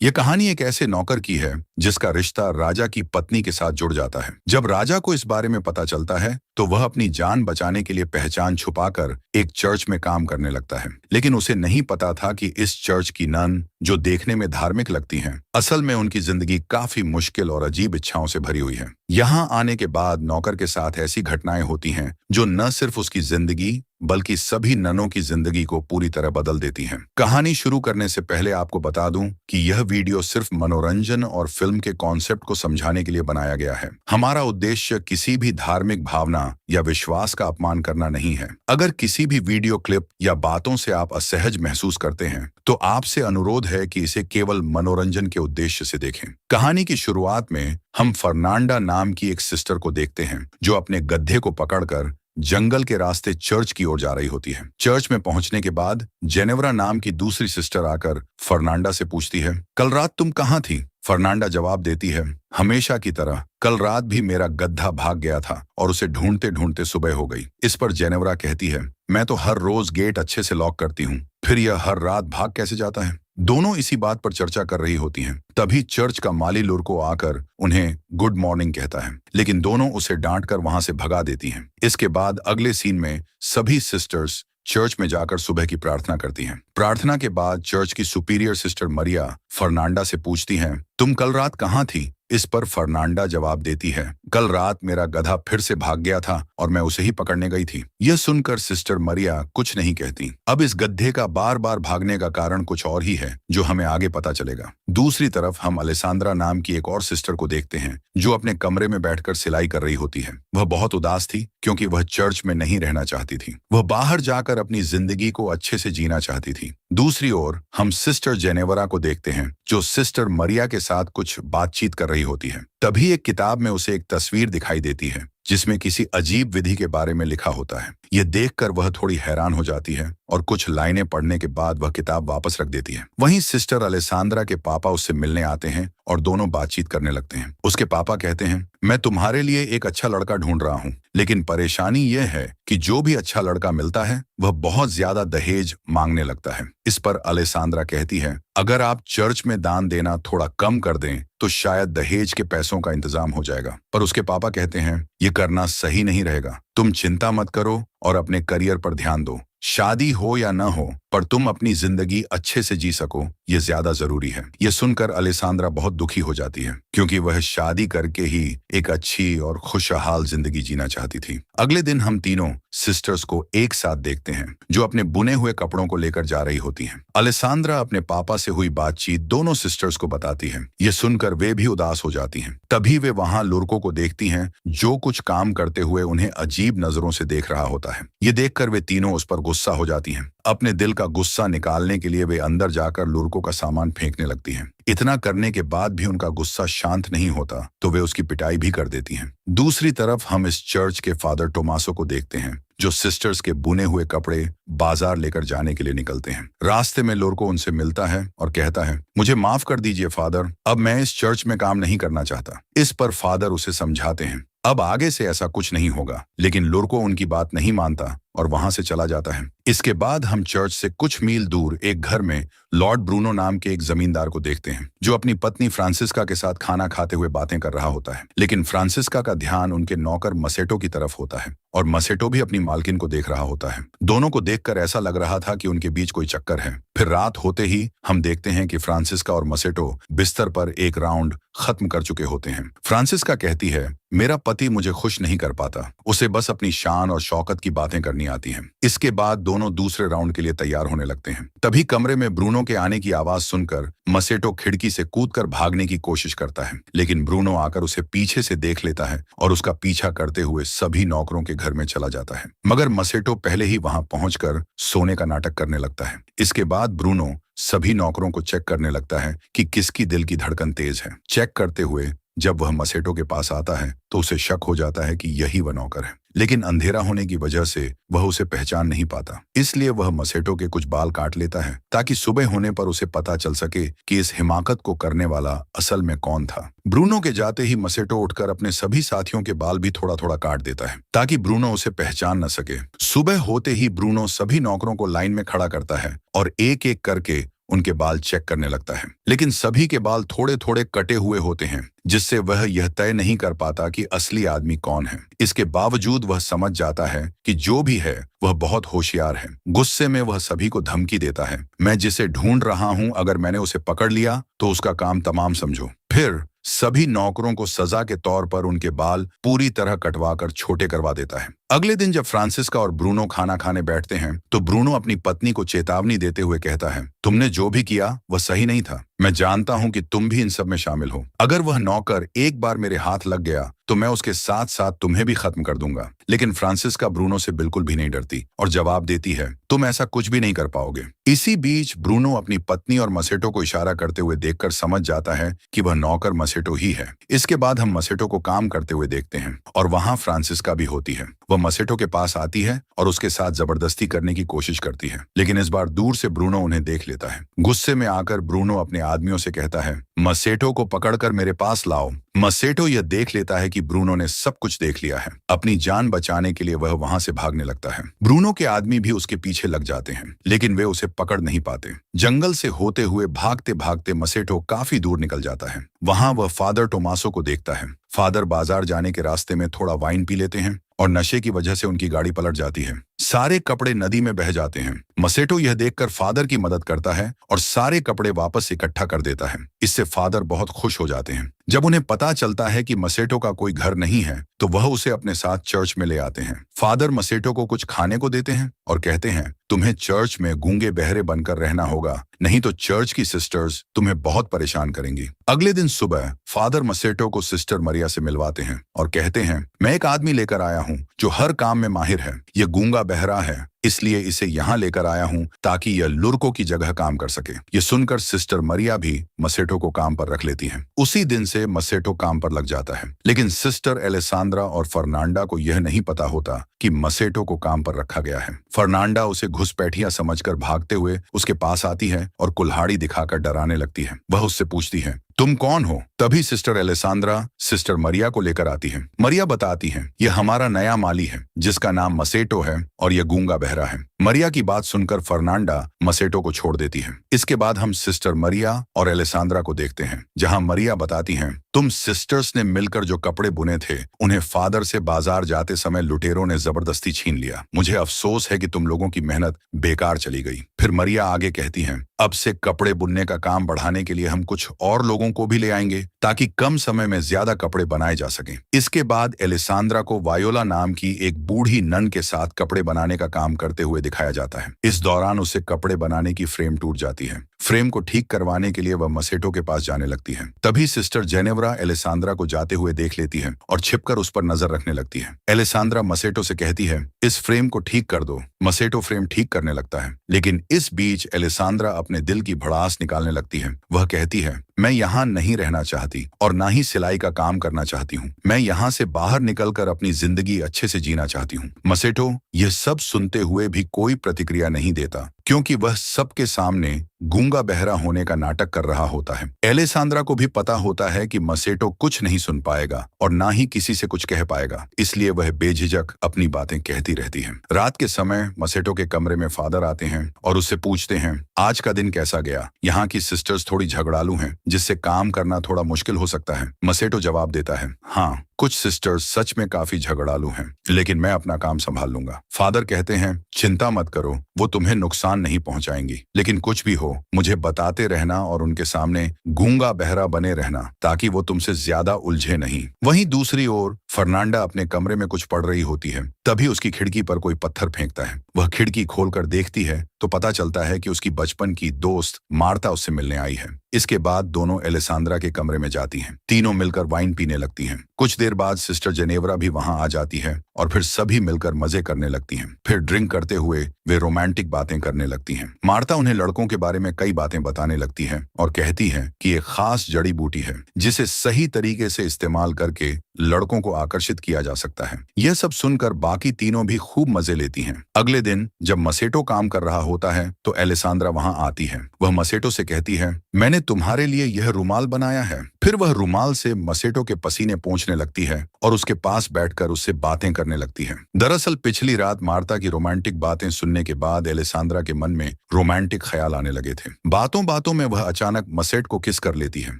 यह कहानी एक ऐसे नौकर की है जिसका रिश्ता राजा की पत्नी के साथ जुड़ जाता है। जब राजा को इस बारे में पता चलता है तो वह अपनी जान बचाने के लिए पहचान छुपाकर एक चर्च में काम करने लगता है। लेकिन उसे नहीं पता था कि इस चर्च की नन, जो देखने में धार्मिक लगती हैं, असल में उनकी जिंदगी काफी मुश्किल और अजीब इच्छाओं से भरी हुई है। यहाँ आने के बाद नौकर के साथ ऐसी घटनाएं होती हैं जो न सिर्फ उसकी जिंदगी बल्कि सभी ननों की जिंदगी को पूरी तरह बदल देती हैं। कहानी शुरू करने से पहले आपको बता दूं कि यह वीडियो सिर्फ मनोरंजन और फिल्म के कॉन्सेप्ट को समझाने के लिए बनाया गया है। हमारा उद्देश्य किसी भी धार्मिक भावना या विश्वास का अपमान करना नहीं है। अगर किसी भी वीडियो क्लिप या बातों से आप असहज महसूस करते हैं तो आपसे अनुरोध है कि इसे केवल मनोरंजन के उद्देश्य से देखें। कहानी की शुरुआत में हम फर्नांडा नाम की एक सिस्टर को देखते हैं जो अपने गधे को पकड़कर जंगल के रास्ते चर्च की ओर जा रही होती है। चर्च में पहुंचने के बाद जेनेवरा नाम की दूसरी सिस्टर आकर फर्नांडा से पूछती है, कल रात तुम कहाँ थी? फर्नांडा जवाब देती है, हमेशा की तरह कल रात भी मेरा गधा भाग गया था और उसे ढूंढते ढूंढते सुबह हो गई। इस पर जेनेवरा कहती है, मैं तो हर रोज गेट अच्छे से लॉक करती हूँ, फिर यह हर रात भाग कैसे जाता है? दोनों इसी बात पर चर्चा कर रही होती हैं। तभी चर्च का माली लुरको आकर उन्हें गुड मॉर्निंग कहता है, लेकिन दोनों उसे डांटकर वहां से भगा देती हैं। इसके बाद अगले सीन में सभी सिस्टर्स चर्च में जाकर सुबह की प्रार्थना करती हैं। प्रार्थना के बाद चर्च की सुपीरियर सिस्टर मरिया फर्नांडा से पूछती हैं, तुम कल रात कहाँ थी? इस पर फर्नांडा जवाब देती है, कल रात मेरा गधा फिर से भाग गया था और मैं उसे ही पकड़ने गई थी। यह सुनकर सिस्टर मरिया कुछ नहीं कहती। अब इस गधे का बार बार भागने का कारण कुछ और ही है जो हमें आगे पता चलेगा। दूसरी तरफ हम अलेसांद्रा नाम की एक और सिस्टर को देखते हैं जो अपने कमरे में बैठकर सिलाई कर रही होती है। वह बहुत उदास थी क्योंकि वह चर्च में नहीं रहना चाहती थी। वह बाहर जाकर अपनी जिंदगी को अच्छे से जीना चाहती थी। दूसरी ओर हम सिस्टर जेनेवरा को देखते हैं जो सिस्टर मरिया के साथ कुछ बातचीत कर रही होती है। तभी एक किताब में उसे एक तस्वीर दिखाई देती है जिसमें किसी अजीब विधि के बारे में लिखा होता है। यह देखकर वह थोड़ी हैरान हो जाती है और कुछ लाइनें पढ़ने के बाद वह किताब वापस रख देती है। वहीं सिस्टर अलेसांद्रा के पापा उससे मिलने आते हैं और दोनों बातचीत करने लगते हैं। उसके पापा कहते हैं, मैं तुम्हारे लिए एक अच्छा लड़का ढूंढ रहा हूँ, लेकिन परेशानी यह है कि जो भी अच्छा लड़का मिलता है वह बहुत ज्यादा दहेज मांगने लगता है। इस पर अलेसांद्रा कहती है, अगर आप चर्च में दान देना थोड़ा कम कर दें तो शायद दहेज के पैसों का इंतजाम हो जाएगा। पर उसके पापा कहते हैं, ये करना सही नहीं रहेगा। तुम चिंता मत करो और अपने करियर पर ध्यान दो। शादी हो या न हो, पर तुम अपनी जिंदगी अच्छे से जी सको, ये ज्यादा जरूरी है। यह सुनकर अलेसांद्रा बहुत दुखी हो जाती है क्योंकि वह शादी करके ही एक अच्छी और खुशहाल जिंदगी जीना चाहती थी। अगले दिन हम तीनों सिस्टर्स को एक साथ देखते हैं जो अपने बुने हुए कपड़ों को लेकर जा रही होती हैं। अलेसांद्रा अपने पापा से हुई बातचीत दोनों सिस्टर्स को बताती है। यह सुनकर वे भी उदास हो जाती हैं। तभी वे वहां लुरको को देखती हैं जो कुछ काम करते हुए उन्हें अजीब नजरों से देख रहा होता है। ये देखकर वे तीनों उस पर गुस्सा हो जाती हैं। अपने दिल का गुस्सा निकालने के लिए वे अंदर जाकर लुरको का सामान फेंकने लगती हैं। इतना करने के बाद भी उनका गुस्सा शांत नहीं होता तो वे उसकी पिटाई भी कर देती हैं। दूसरी तरफ हम इस चर्च के फादर टोमासो को देखते हैं जो सिस्टर्स के बुने हुए कपड़े बाजार लेकर जाने के लिए निकलते हैं। रास्ते में लुरको उनसे मिलता है और कहता है, मुझे माफ कर दीजिए फादर, अब मैं इस चर्च में काम नहीं करना चाहता। इस पर फादर उसे समझाते हैं, अब आगे से ऐसा कुछ नहीं होगा, लेकिन लुरको उनकी बात नहीं मानता और वहां से चला जाता है। इसके बाद हम चर्च से कुछ मील दूर एक घर में लॉर्ड ब्रूनो नाम के एक जमींदार को देखते हैं जो अपनी पत्नी फ्रांसिस्का के साथ खाना खाते हुए बातें कर रहा होता है। लेकिन फ्रांसिस्का का ध्यान उनके नौकर मसेटो की तरफ होता है और मसेटो भी अपनी मालकिन को देख रहा होता है। दोनों को देखकर ऐसा लग रहा था कि उनके बीच कोई चक्कर है। फिर रात होते ही हम देखते हैं कि फ्रांसिस्का और मसेटो बिस्तर पर एक राउंड खत्म कर चुके होते हैं। फ्रांसिस्का कहती है, मेरा पति मुझे खुश नहीं कर पाता, उसे बस अपनी शान और शौकत की बातें करनी आती हैं। इसके बाद दोनों दूसरे राउंड के लिए तैयार होने लगते हैं। तभी कमरे में ब्रूनो के आने की आवाज सुनकर मसेटो खिड़की से कूदकर भागने की कोशिश करता है, लेकिन ब्रूनो आकर उसे पीछे से देख लेता है और उसका पीछा करते हुए सभी नौकरों के घर में चला जाता है। मगर मसेटो पहले ही वहां पहुंचकर सोने का नाटक करने लगता है। इसके बाद ब्रूनो सभी नौकरों को चेक करने लगता है कि किसकी दिल की धड़कन तेज है। चेक करते हुए जब वह मसेटो के पास आता है तो उसे शक हो जाता है कि यही वह नौकर है, लेकिन अंधेरा होने की वजह से वह उसे पहचान नहीं पाता। इसलिए वह मसेटो के कुछ बाल काट लेता है ताकि सुबह होने पर उसे पता चल सके कि इस हिमाकत को करने वाला असल में कौन था। ब्रूनो के जाते ही मसेटो उठकर अपने सभी साथियों के बाल भी थोड़ा थोड़ा काट देता है ताकि ब्रूनो उसे पहचान न सके। सुबह होते ही ब्रूनो सभी नौकरों को लाइन में खड़ा करता है और एक एक करके उनके बाल चेक करने लगता है। लेकिन सभी के बाल थोड़े थोड़े कटे हुए होते हैं, जिससे वह यह तय नहीं कर पाता कि असली आदमी कौन है। इसके बावजूद वह समझ जाता है कि जो भी है वह बहुत होशियार है। गुस्से में वह सभी को धमकी देता है, मैं जिसे ढूंढ रहा हूं, अगर मैंने उसे पकड़ लिया तो उसका काम तमाम समझो। फिर सभी नौकरों को सजा के तौर पर उनके बाल पूरी तरह कटवाकर छोटे करवा देता है। अगले दिन जब फ्रांसिस्का और ब्रूनो खाना खाने बैठते हैं तो ब्रूनो अपनी पत्नी को चेतावनी देते हुए कहता है, तुमने जो भी किया वह सही नहीं था। मैं जानता हूं कि तुम भी इन सब में शामिल हो। अगर वह नौकर एक बार मेरे हाथ लग गया तो मैं उसके साथ साथ तुम्हें भी खत्म कर दूंगा। लेकिन फ्रांसिस्का ब्रूनो से बिल्कुल भी नहीं डरती और जवाब देती है, तुम ऐसा कुछ भी नहीं कर पाओगे। इसी बीच ब्रूनो अपनी पत्नी और मसेटो को इशारा करते हुए देखकर समझ जाता है कि वह नौकर मसेटो ही है। इसके बाद हम मसेटो को काम करते हुए देखते हैं और वहां फ्रांसिस्का भी होती है। वह मसेटो के पास आती है और उसके साथ जबरदस्ती करने की कोशिश करती है, लेकिन इस बार दूर से ब्रूनो उन्हें देख लेता है। गुस्से में आकर ब्रूनो अपने आदमियों से कहता है, मसेटो को पकड़कर मेरे पास लाओ। मसेटो यह देख लेता है कि ब्रूनो ने सब कुछ देख लिया है। अपनी जान बचाने के लिए वह वहां से भागने लगता है। ब्रूनो के आदमी भी उसके पीछे लग जाते हैं, लेकिन वे उसे पकड़ नहीं पाते। जंगल से होते हुए भागते भागते मसेटो काफी दूर निकल जाता है। वहां वह फादर टोमासो को देखता है। फादर बाजार जाने के रास्ते में थोड़ा वाइन पी लेते हैं और नशे की वजह से उनकी गाड़ी पलट जाती है। सारे कपड़े नदी में बह जाते हैं। मसेटो यह देखकर फादर की मदद करता है और सारे कपड़े वापस इकट्ठा कर देता है। इससे फादर बहुत खुश हो जाते हैं। जब उन्हें पता चलता है कि मसेटो का कोई घर नहीं है तो वह उसे अपने साथ चर्च में ले आते हैं। फादर मसेटो को कुछ खाने को देते हैं और कहते हैं, तुम्हें चर्च में गूंगे बहरे बनकर रहना होगा, नहीं तो चर्च की सिस्टर्स तुम्हें बहुत परेशान करेंगी। अगले दिन सुबह फादर मसेटो को सिस्टर मरिया से मिलवाते हैं और कहते हैं, मैं एक आदमी लेकर आया हूँ जो हर काम में माहिर है। यह गूंगा बहरा है, इसलिए इसे यहाँ लेकर आया हूँ ताकि यह लुर्को की जगह काम कर सके। ये सुनकर सिस्टर मरिया भी मसेटो को काम पर रख लेती हैं। उसी दिन से मसेटो काम पर लग जाता है, लेकिन सिस्टर एलेसांद्रा और फर्नांडा को यह नहीं पता होता कि मसेटो को काम पर रखा गया है। फर्नांडा उसे घुसपैठिया समझकर भागते हुए उसके पास आती है और कुल्हाड़ी दिखाकर डराने लगती है। वह उससे पूछती है, तुम कौन हो? तभी सिस्टर एलेसांद्रा सिस्टर मरिया को लेकर आती है। मरिया बताती है, यह हमारा नया माली है जिसका नाम मसेटो है और यह गूंगा बहरा है। मरिया की बात सुनकर फर्नांडा मसेटो को छोड़ देती है। इसके बाद हम सिस्टर मरिया और एलेसांद्रा को देखते हैं, जहां मरिया बताती हैं, तुम सिस्टर्स ने मिलकर जो कपड़े बुने थे उन्हें फादर से बाजार जाते समय लुटेरों ने जबरदस्ती छीन लिया। मुझे अफसोस है कि तुम लोगों की मेहनत बेकार चली गई। फिर मरिया आगे कहती हैं, अब से कपड़े बुनने का काम बढ़ाने के लिए हम कुछ और लोगों को भी ले आएंगे ताकि कम समय में ज्यादा कपड़े बनाए जा सकें। इसके बाद एलेसांद्रा को वायोला नाम की एक बूढ़ी नन के साथ कपड़े बनाने का काम करते हुए दिखाया जाता है। इस दौरान उसे कपड़े बनाने की फ्रेम टूट जाती है। फ्रेम को ठीक करवाने के लिए वह मसेटो के पास जाने लगती है। तभी सिस्टर जेनेवरा एलेसांद्रा को जाते हुए देख लेती है और छिपकर उस पर नजर रखने लगती है। एलेसांद्रा मसेटो से कहती है, इस फ्रेम को ठीक कर दो। मसेटो फ्रेम ठीक करने लगता है, लेकिन इस बीच एलेसांद्रा अपने दिल की भड़ास निकालने लगती है। वह कहती है, मैं यहाँ नहीं रहना चाहती और ना ही सिलाई का काम करना चाहती हूँ। मैं यहाँ से बाहर निकलकर अपनी जिंदगी अच्छे से जीना चाहती हूँ। मसेटो यह सब सुनते हुए भी कोई प्रतिक्रिया नहीं देता, क्योंकि वह सबके सामने गूंगा बहरा होने का नाटक कर रहा होता है। एलेसांद्रा को भी पता होता है कि मसेटो कुछ नहीं सुन पाएगा और ना ही किसी से कुछ कह पाएगा, इसलिए वह बेझिझक अपनी बातें कहती रहती है। रात के समय मसेटो के कमरे में फादर आते हैं और उससे पूछते हैं, आज का दिन कैसा गया? यहाँ की सिस्टर्स थोड़ी झगड़ालू हैं, जिससे काम करना थोड़ा मुश्किल हो सकता है। मसेटो जवाब देता है, हाँ, कुछ सिस्टर्स सच में काफी झगड़ालू हैं, लेकिन मैं अपना काम संभाल लूंगा। फादर कहते हैं, चिंता मत करो, वो तुम्हें नुकसान नहीं पहुंचाएंगी, लेकिन कुछ भी हो मुझे बताते रहना और उनके सामने गूंगा बहरा बने रहना ताकि वो तुमसे ज्यादा उलझे नहीं। वहीं दूसरी ओर फर्नांडा अपने कमरे में कुछ पढ़ रही होती है। तभी उसकी खिड़की पर कोई पत्थर फेंकता है। वह खिड़की खोलकर देखती है तो पता चलता है कि उसकी बचपन की दोस्त मार्ता उससे मिलने आई है। इसके बाद दोनों एलेसांद्रा के कमरे में जाती हैं। तीनों मिलकर वाइन पीने लगती हैं। कुछ देर बाद सिस्टर जेनेवरा भी वहां आ जाती है और फिर सभी मिलकर मजे करने लगती हैं। फिर ड्रिंक करते हुए वे रोमांटिक बातें करने लगती हैं। मार्ता उन्हें लड़कों के बारे में कई बातें बताने लगती है और कहती है कि एक खास जड़ी बूटी है जिसे सही तरीके से इस्तेमाल करके लड़कों को आकर्षित किया जा सकता है। यह सब सुनकर बाकी तीनों भी खूब मजे लेती हैं। अगले दिन जब मसेटो काम कर रहा होता है तो एलेसांद्रा वहां आती है। वह मसेटो से कहती है, मैंने तुम्हारे लिए यह रुमाल बनाया है। फिर वह रुमाल से मसेटो के पसीने पोंछने लगती है और उसके पास बैठकर उससे बातें करने करने लगती है। दरअसल पिछली रात मार्ता की रोमांटिक बातें सुनने के बाद एलेसांद्रा के मन में रोमांटिक ख्याल आने लगे थे। बातों बातों में वह अचानक मसेट को किस कर लेती है।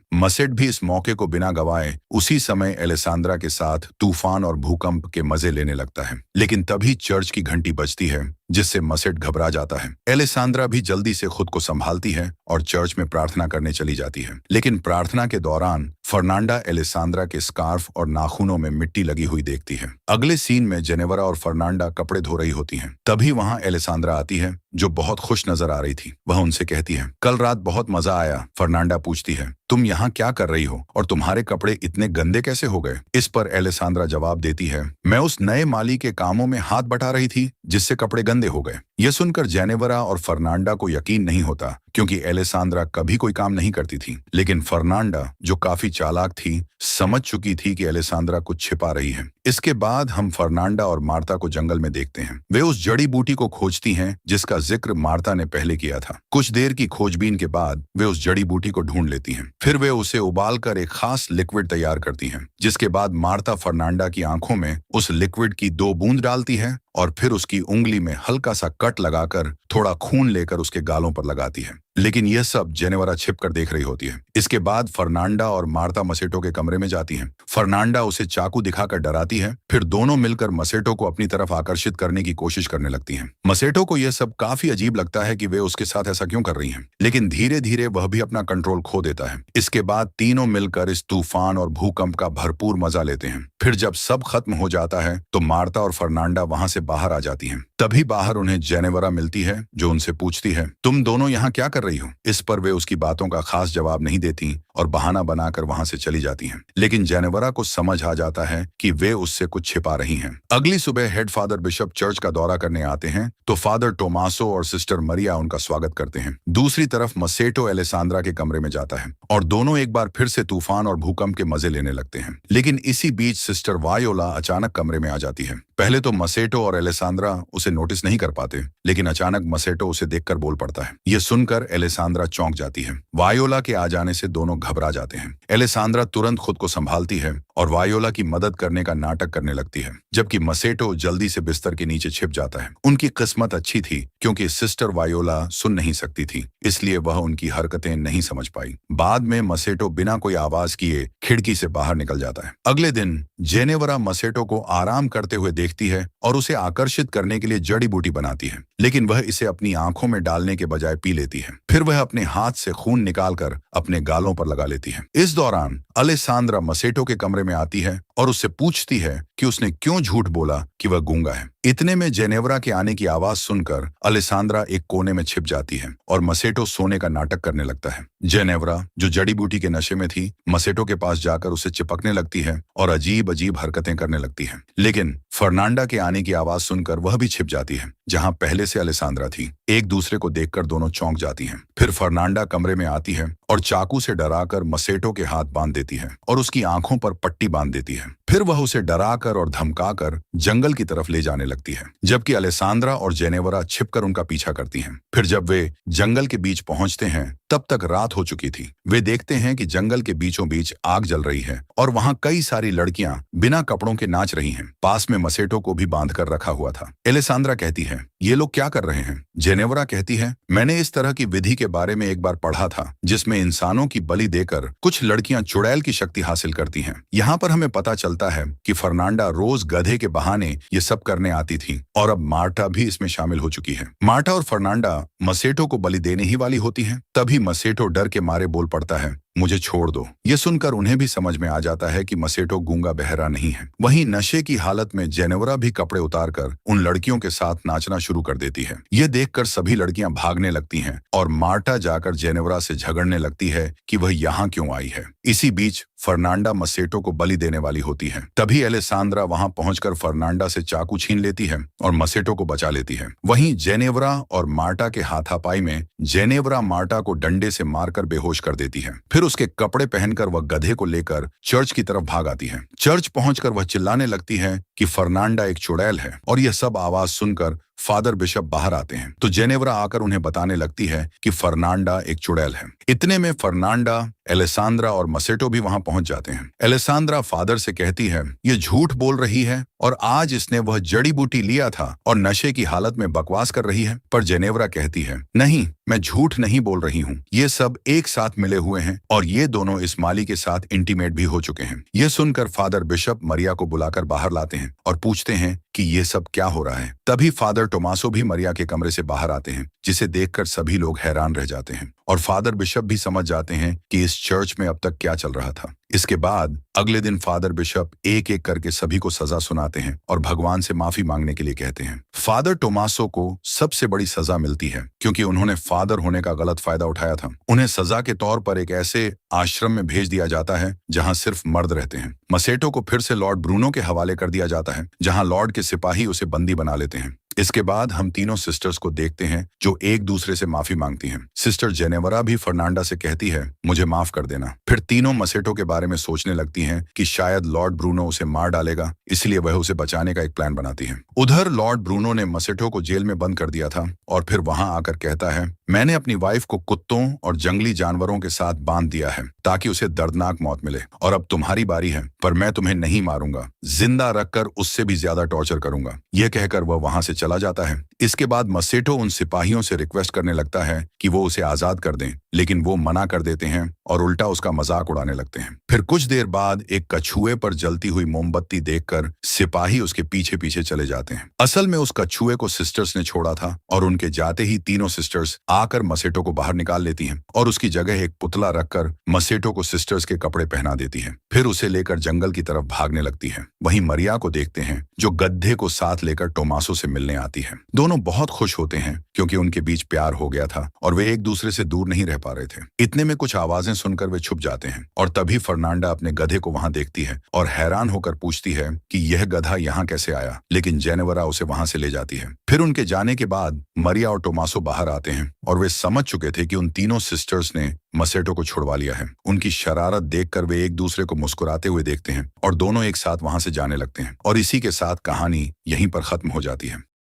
मसेट भी इस मौके को बिना गवाए उसी समय एलेसांद्रा के साथ तूफान और भूकंप के मजे लेने लगता है। लेकिन तभी चर्च की घंटी बजती है, जिससे मसेट घबरा जाता है। एलेसांद्रा भी जल्दी से खुद को संभालती है और चर्च में प्रार्थना करने चली जाती है। लेकिन प्रार्थना के दौरान फर्नांडा एलेसांद्रा के स्कार्फ और नाखूनों में मिट्टी लगी हुई देखती है। अगले सीन में जेनेवरा और फर्नांडा कपड़े धो रही होती हैं। तभी वहां एलेसांद्रा आती है, जो बहुत खुश नजर आ रही थी। वह उनसे कहती है, कल रात बहुत मजा आया। फर्नांडा पूछती है, तुम यहाँ क्या कर रही हो और तुम्हारे कपड़े इतने गंदे कैसे हो गए? इस पर एलेसांद्रा जवाब देती है, मैं उस नए माली के कामों में हाथ बटा रही थी, जिससे कपड़े गंदे हो गए। यह सुनकर जेनेवरा और फर्नांडा को यकीन नहीं होता, क्योंकि एलेसांद्रा कभी कोई काम नहीं करती थी। लेकिन फर्नांडा, जो काफी चालाक थी, समझ चुकी थी कि एलेसांद्रा कुछ छिपा रही है। इसके बाद हम फर्नांडा और मार्ता को जंगल में देखते हैं। वे उस जड़ी बूटी को खोजती हैं, जिसका जिक्र मार्ता ने पहले किया था। कुछ देर की खोजबीन के बाद वे उस जड़ी बूटी को ढूंढ लेती हैं। फिर वे उसे उबालकर एक खास लिक्विड तैयार करती हैं, जिसके बाद मार्ता फर्नांडा की आंखों में उस लिक्विड की 2 बूंद डालती है और फिर उसकी उंगली में हल्का सा कट लगाकर थोड़ा खून लेकर उसके गालों पर लगाती है। लेकिन यह सब जेनेवरा छिपकर देख रही होती है। इसके बाद फर्नांडा और मार्ता मसेटो के कमरे में जाती हैं। फर्नांडा उसे चाकू दिखाकर डराती है। फिर दोनों मिलकर मसेटो को अपनी तरफ आकर्षित करने की कोशिश करने लगती हैं। मसेटो को यह सब काफी अजीब लगता है कि वे उसके साथ ऐसा क्यों कर रही हैं। लेकिन धीरे धीरे वह भी अपना कंट्रोल खो देता है। इसके बाद तीनों मिलकर इस तूफान और भूकंप का भरपूर मजा लेते हैं। फिर जब सब खत्म हो जाता है तो मार्ता और फर्नांडा वहां से बाहर आ जाती हैं। तभी बाहर उन्हें जेनेवरा मिलती है, जो उनसे पूछती है, तुम दोनों यहाँ क्या कर रही हो? इस पर वे उसकी बातों का खास जवाब नहीं देती और बहाना बनाकर वहां से चली जाती हैं। लेकिन जेनेवरा को समझ आ जाता है कि वे उससे कुछ छिपा रही हैं। अगली सुबह हेड फादर बिशप चर्च का दौरा करने आते हैं तो फादर टोमासो और सिस्टर मरिया उनका स्वागत करते हैं। दूसरी तरफ मसेटो एलेसांद्रा के कमरे में जाता है और दोनों एक बार फिर से तूफान और भूकंप के मजे लेने लगते हैं। लेकिन इसी बीच सिस्टर वायोला अचानक कमरे में आ जाती है। पहले तो मसेटो और एलेसांद्रा उसे नोटिस नहीं कर पाते, लेकिन अचानक मसेटो उसे देखकर बोल पड़ता है। यह सुनकर एलेसांद्रा चौंक जाती है। वायोला के आ जाने से दोनों घबरा जाते हैं। एलेसांद्रा तुरंत खुद को संभालती है और वायोला की मदद करने का नाटक करने लगती है, जबकि मसेटो जल्दी से बिस्तर के नीचे छिप जाता है। उनकी किस्मत अच्छी थी, क्योंकि सिस्टर वायोला सुन नहीं सकती थी, इसलिए वह उनकी हरकतें नहीं समझ पाई। बाद में मसेटो बिना कोई आवाज किए खिड़की से बाहर निकल जाता है। अगले दिन जेनेवरा मसेटो को आराम करते हुए देखती है और उसे आकर्षित करने के लिए जड़ी बूटी बनाती है, लेकिन वह इसे अपनी आंखों में डालने के बजाय पी लेती है। फिर वह अपने हाथ से खून निकालकर अपने गालों पर लगा लेती है। इस दौरान एलेसांद्रा मसेटो के कमरे में आती है और उससे पूछती है कि उसने क्यों झूठ बोला कि वह गूंगा है। इतने में जेनेवरा के आने की आवाज सुनकर एलेसांद्रा एक कोने में छिप जाती है और मसेटो सोने का नाटक करने लगता है। जेनेवरा, जो जड़ी बूटी के नशे में थी, मसेटो के पास जाकर उसे चिपकने लगती है और अजीब अजीब हरकतें करने लगती है। लेकिन फर्नांडा के आने की आवाज सुनकर वह भी छिप जाती है, जहां पहले से एलेसांद्रा थी। एक दूसरे को देखकर दोनों चौंक जाती हैं। फिर फर्नांडा कमरे में आती है और चाकू से डराकर मसेटो के हाथ बांध देती है और उसकी आंखों पर पट्टी बांध देती है। फिर वह उसे डराकर और धमकाकर जंगल की तरफ ले जाने लगती है, जबकि एलेसांद्रा और जेनेवरा छिपकर उनका पीछा करती हैं। फिर जब वे जंगल के बीच पहुंचते हैं, तब तक रात हो चुकी थी। वे देखते हैं कि जंगल के बीचों बीच आग जल रही है और वहां कई सारी लड़कियां बिना कपड़ों के नाच रही हैं। पास में मसेटो को भी बांध कर रखा हुआ था। एलेसांद्रा कहती है, ये लोग क्या कर रहे हैं? जेनेवरा कहती है, मैंने इस तरह की विधि के बारे में एक बार पढ़ा था, जिसमें इंसानों की बलि देकर कुछ लड़कियां चुड़ैल की शक्ति हासिल करती हैं। यहाँ पर हमें पता चलता है कि फर्नांडा रोज गधे के बहाने ये सब करने आती थी और अब मार्टा भी इसमें शामिल हो चुकी है। मार्टा और फर्नांडा मसेटो को बलि देने ही वाली होती हैं। तभी मसेटो डर के मारे बोल पड़ता है, मुझे छोड़ दो। ये सुनकर उन्हें भी समझ में आ जाता है कि मसेटो गूंगा बहरा नहीं है। वहीं नशे की हालत में जेनेवरा भी कपड़े उतारकर उन लड़कियों के साथ नाचना शुरू कर देती है। ये देखकर सभी लड़कियां भागने लगती हैं और मार्टा जाकर जेनेवरा से झगड़ने लगती है कि वह यहाँ क्यों आई है। इसी बीच फर्नांडा मसेटो को बलि देने वाली होती है। तभी एलेसांद्रा वहां पहुंचकर फर्नांडा से चाकू छीन लेती है और मसेटो को बचा लेती है। वहीं जेनेवरा और मार्टा के हाथापाई में जेनेवरा मार्टा को डंडे से मारकर बेहोश कर देती है। फिर उसके कपड़े पहनकर वह गधे को लेकर चर्च की तरफ भाग आती है। चर्च पहुंचकर वह चिल्लाने लगती है कि फर्नांडा एक चुड़ैल है और यह सब आवाज सुनकर फादर बिशप बाहर आते हैं तो जेनेवरा आकर उन्हें बताने लगती है कि फर्नांडा एक चुड़ैल है। इतने में फर्नांडा, एलेसांद्रा और मसेटो भी वहां पहुंच जाते हैं। एलेसांद्रा फादर से कहती है ये झूठ बोल रही है और आज इसने वह जड़ी बूटी लिया था और नशे की हालत में बकवास कर रही है। पर जेनेवरा कहती है नहीं, मैं झूठ नहीं बोल रही हूँ, ये सब एक साथ मिले हुए हैं और ये दोनों इस माली के साथ इंटीमेट भी हो चुके हैं। ये सुनकर फादर बिशप मरिया को बुलाकर बाहर लाते हैं और पूछते हैं कि ये सब क्या हो रहा है। तभी फादर टोमासो भी मरिया के कमरे से बाहर आते हैं, जिसे देखकर सभी लोग हैरान रह जाते हैं और फादर बिशप भी समझ जाते हैं कि इस चर्च में अब तक क्या चल रहा था। इसके बाद अगले दिन फादर बिशप एक एक करके सभी को सजा सुनाते हैं और भगवान से माफी मांगने के लिए कहते हैं। फादर टोमासो को सबसे बड़ी सजा मिलती है क्योंकि उन्होंने फादर होने का गलत फायदा उठाया था। उन्हें सजा के तौर पर एक ऐसे आश्रम में भेज दिया जाता है जहां सिर्फ मर्द रहते हैं। मसेटो को फिर से लॉर्ड ब्रूनो के हवाले कर दिया जाता है, जहां लॉर्ड के सिपाही उसे बंदी बना लेते हैं। इसके बाद हम तीनों सिस्टर्स को देखते हैं जो एक दूसरे से माफी मांगती हैं। सिस्टर जेनेवरा भी फर्नांडा से कहती है मुझे माफ कर देना। फिर तीनों मसेटो के बारे में सोचने लगती हैं कि शायद लॉर्ड ब्रूनो उसे मार डालेगा, इसलिए वह उसे बचाने का एक प्लान बनाती है। उधर लॉर्ड ब्रूनो ने मसेटो को जेल में बंद कर दिया था और फिर वहां आकर कहता है मैंने अपनी वाइफ को कुत्तों और जंगली जानवरों के साथ बांध दिया है ताकि उसे दर्दनाक मौत मिले, और अब तुम्हारी बारी है, पर मैं तुम्हें नहीं मारूंगा, जिंदा रखकर उससे भी ज्यादा टॉर्चर करूंगा। यह कहकर वह वहां से चला जाता है। इसके बाद मसेटो उन सिपाहियों से रिक्वेस्ट करने लगता है कि वो उसे आजाद कर दें, लेकिन वो मना कर देते हैं और उल्टा उसका मजाक उड़ाने लगते हैं। फिर कुछ देर बाद एक कछुए पर जलती हुई मोमबत्ती देखकर सिपाही उसके पीछे पीछे चले जाते हैं। असल में उस कछुए को सिस्टर्स ने छोड़ा था और उनके जाते ही तीनों सिस्टर्स आकर मसेटो को बाहर निकाल लेती हैं और उसकी जगह एक पुतला रखकर मसेटो को सिस्टर्स के कपड़े पहना देती हैं। फिर उसे लेकर जंगल की तरफ भागने लगती है। वहीं मरिया को देखते हैं जो गधे को साथ लेकर टोमासो से मिलने आती है। दोनों बहुत खुश होते हैं क्योंकि उनके बीच प्यार हो गया था और वे एक दूसरे से दूर नहीं रह पा रहे थे। इतने में कुछ आवाजें सुनकर वे छुप जाते हैं और तभी फर्नांडा अपने गधे को वहां देखती है और हैरान होकर पूछती है कि यह गधा यहाँ कैसे आया, लेकिन जेनेवरा उसे वहां से ले जाती है। फिर उनके जाने के बाद मरिया और टोमासो बाहर आते हैं और वे समझ चुके थे कि उन तीनों सिस्टर्स ने मसेटो को छुड़वा लिया है। उनकी शरारत देखकर वे एक दूसरे को मुस्कुराते हुए देखते हैं और दोनों एक साथ वहां से जाने लगते हैं और इसी के साथ कहानी यहीं पर खत्म हो जाती है।